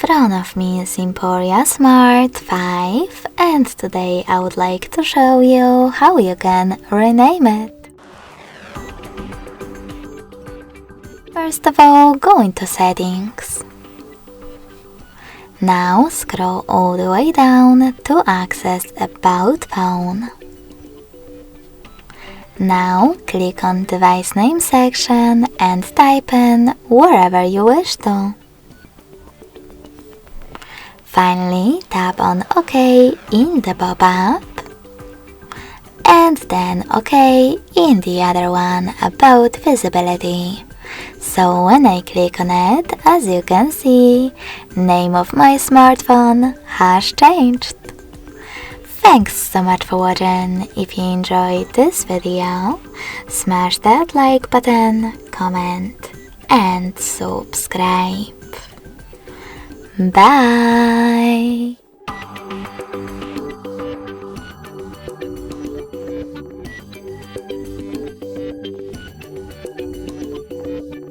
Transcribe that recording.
front of me is EMPORIA Smart 5 and today I would like to show you how you can rename it. First of all, go into settings. Now scroll all the way down to access About Phone. Now click on Device Name section and type in wherever you wish to. Finally, tap on OK in the pop-up and then OK in the other one about visibility. So when I click on it, as you can see, name of my smartphone has changed. Thanks so much for watching. If you enjoyed this video, smash that like button, comment and subscribe. Bye!